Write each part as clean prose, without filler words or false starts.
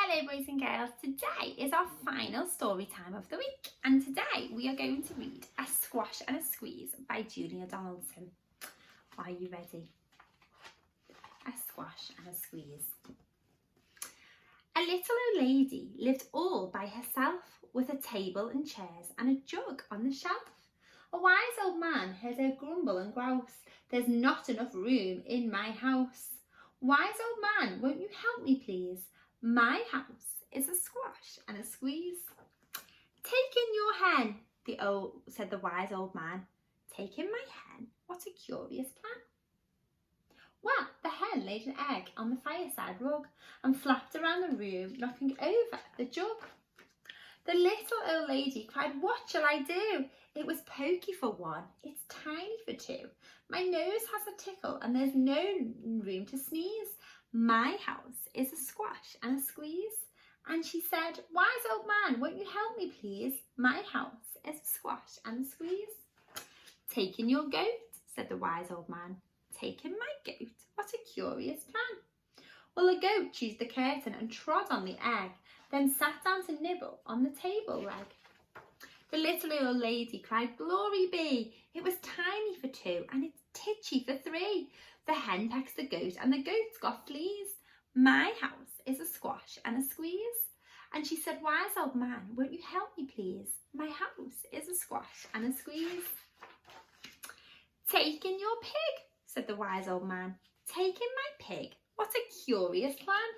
Hello boys and girls, today is our final story time of the week and today we are going to read A Squash and a Squeeze by Julia Donaldson. Are you ready? A Squash and a Squeeze. A little old lady lived all by herself with a table and chairs and a jug on the shelf. A wise old man heard her grumble and grouse, "There's not enough room in my house." "Wise old man, won't you help me please? My house is a squash and a squeeze." "Take in your hen," said the wise old man. "Take in my hen? What a curious plan." Well, the hen laid an egg on the fireside rug and flapped around the room, knocking over the jug. The little old lady cried, "What shall I do? It was pokey for one, it's tiny for two. My nose has a tickle and there's no room to sneeze. My house is a squash and a squeeze." And she said, "Wise old man, won't you help me please? My house is a squash and a squeeze." "Take in your goat," said the wise old man. "Take in my goat? What a curious plan." Well, the goat chewed the curtain and trod on the egg, then sat down to nibble on the table leg. The little old lady cried, "Glory be! It was tiny for two and it's titchy for three. The hen pecks the goat and the goat's got fleas. My house is a squash and a squeeze." And she said, "Wise old man, won't you help me please? My house is a squash and a squeeze." "Take in your pig," said the wise old man. "Take in my pig? What a curious plan."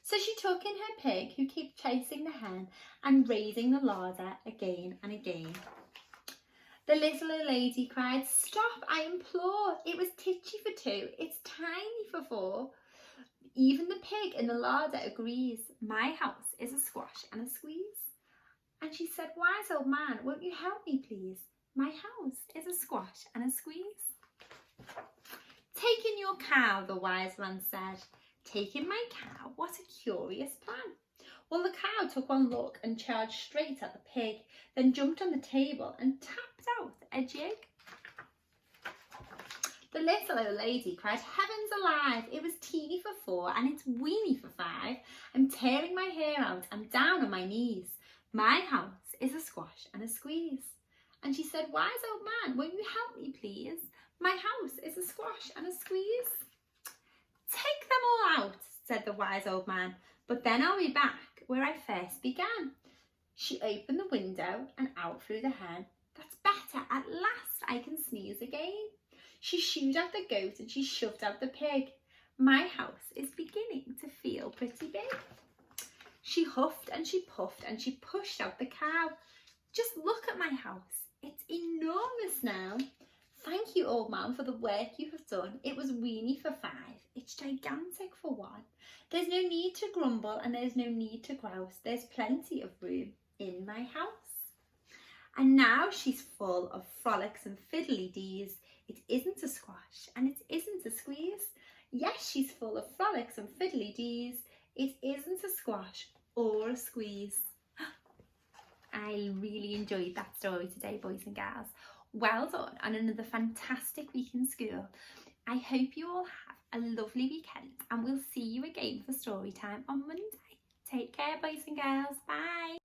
So she took in her pig, who kept chasing the hen and raising the larder again and again. The little old lady cried, "Stop, I implore. It was titchy for two, it's tiny for four. Even the pig in the larder agrees. My house is a squash and a squeeze." And she said, "Wise old man, won't you help me please? My house is a squash and a squeeze." "Take in your cow," the wise man said. "Take in my cow? What a curious plan." Well, the cow took one look and charged straight at the pig, then jumped on the table and tapped out a jig. The little old lady cried, "Heavens alive! It was teeny for four and it's weeny for five. I'm tearing my hair out, I'm down on my knees. My house is a squash and a squeeze." And she said, "Wise old man, won't you help me please? My house is a squash and a squeeze." "Take them all out," said the wise old man, "but then I'll be back where I first began." She opened the window and out flew the hen. "That's better, at last I can sneeze again." She shooed out the goat and she shoved out the pig. My house is beginning to feel pretty big. She huffed and she puffed and she pushed out the cow. "Just look at my house, it's enormous now." "Thank you, old man, for the work you have done. It was weeny for five, it's gigantic for one. There's no need to grumble and there's no need to grouse. There's plenty of room in my house." And now she's full of frolics and fiddly-dees. It isn't a squash and it isn't a squeeze. Yes, she's full of frolics and fiddly-dees. It isn't a squash or a squeeze. I really enjoyed that story today, boys and girls. Well done on another fantastic week in school. I hope you all have a lovely weekend and we'll see you again for story time on Monday. Take care, boys and girls. Bye.